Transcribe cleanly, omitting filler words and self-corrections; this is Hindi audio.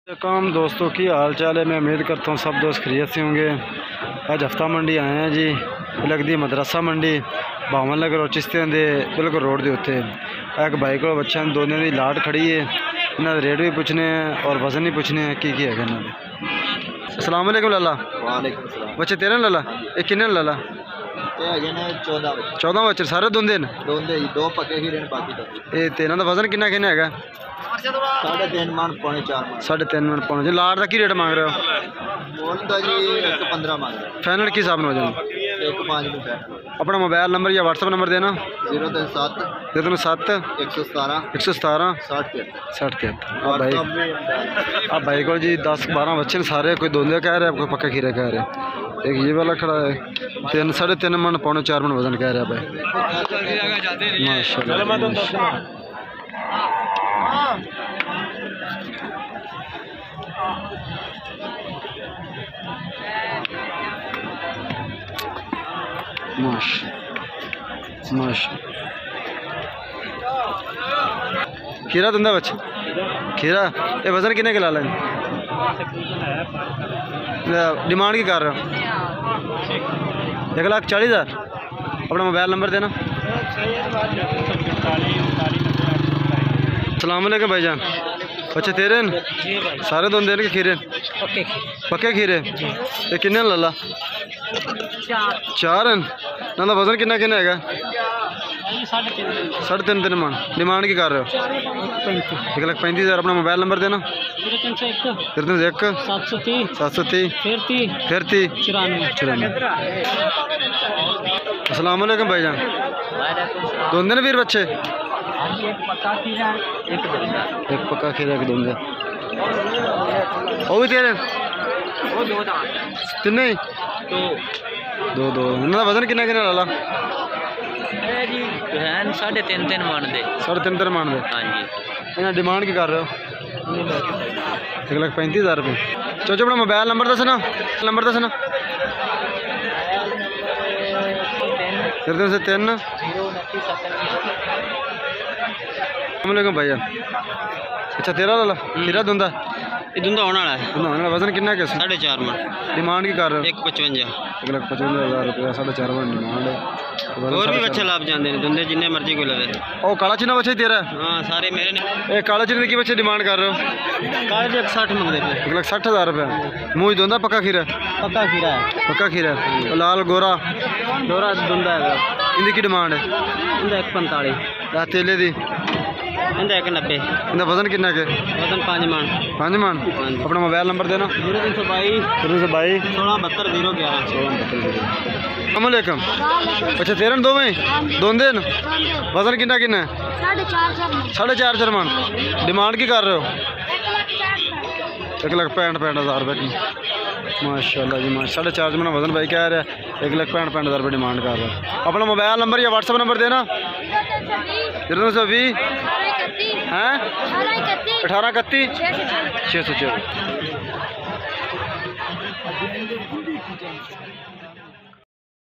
काम दोस्तों की हाल चाल है। मैं उम्मीद करता हूँ सब दोस्त खैरियत से होंगे। आज हफ्ता मंडी आए हैं जी। लगती है मदरसा मंडी भावन नगर और चिश्तियां दे बिल्कुल रोड के उत्ते। एक भाई को बच्चा दोनों की लाट खड़ी है। इन्होंने रेट भी पूछने हैं और वजन भी पूछने हैं की है इन्होंने। अस्सलाम वालेकुम लाला। वालेकुम सलाम। बच्चे तेरह लाला ये किन्ने लाला? 14 बच्चे सारे दोंदे ने? दो पक्के ही रहने बाकी तो ये तेरह का वजन किन्ना किन्ना है? 3.5 मन पौने 4 मन। 3.5 मन पौने जी। लाट का की रेट मांग रहे हो? बोलता जी 115 मांग रहा है। फाइनल की हिसाब में हो जाए? 1.5 में फैन। अपना मोबाइल नंबर या व्हाट्सअप नंबर देना। 037 117 117 117 60 अब भाई को जी 10-12 बच्चे सारे। कोई दोंदे कह रहे हैं, कोई पक्का खीरे कह रहे हैं। एक ये वाला खड़ा है 3.5 मन पौने 4 मन वजन कह रहा है भाई। माशाल्लाह खीरा धंधा बच्चे खीरा ये वजन कितने के ला लेंगे? डिमांड की कर रहे हो? 1,40,000। अपना मोबाइल नंबर देना। अस्सलाम वालेकुम भाईजान। बच्चे तेरे न सारे दोनों देने के खीरे? पक्के खीरे। ये किन्ने लाला? 4 ना वजन किन्ना किन्ना है? 3.5 मन। डिमांड की कर रहे हो? 1,35,000। अपना मोबाइल नंबर देना। 031 730 फिर 30 94। अस्सलाम वालेकुम भाईजान। दोनों ने फिर बच्चे? एक पक्का खीरा एक दोंदे। वो भी तेरे? तिन्ने दो इन्होंने वजन किन्ना किन्ना लाला? 3.5 मन दे। 3.5 मन दे। हाँ जी। इन्हें डिमांड की कर रहे हो? 1,35,000 रुपये। चाचो अपना मोबाइल नंबर दसना। नंबर दसना। 3 अलैकुम भैया। अच्छा तेरा लाला खीरा धुंदा? ये धुंदा होने वाला है। वजन कितना है? 4.5 मन। डिमांड की कर रहे हो? 1.55। 1,55,000 रुपया 4.5 मन डिमांड है। और भी बच्चे लाभ जाते हैं धुंदे जिन्ने मर्जी को लगे। ओ काला चिन्ना बच्चे तेरा? हाँ सारे मेरे ने। ये काला चिन्ने की बच्चे डिमांड कर रहे हो? काले 160 मंगते थे। 1,60,000 रुपया। मुँह धुंदा पक्का खीरा? पक्का खीरा है। पक्का खीरा। लाल गोरा धुंदा है। इनकी डिमांड है? 1.45। तेले दी? 1.90। इनका वजन कितना के? वजन 5 मन। 5 मन। अपना मोबाइल नंबर देना। 0322 16 72 011। अलैकुम। अच्छा तेरह दो में दोंदे न? वजन कितना कितना है? 4.5 मन। डिमांड की कर रहे हो? 1,65,000 रुपये की। माशाल्लाह जी माशा 4.5 मन वजन भाई कह रहा है। 1,65,000 रुपये डिमांड कर रहा है। अपना मोबाइल नंबर या व्हाट्सअप नंबर देना। 020 हैं 1831 604।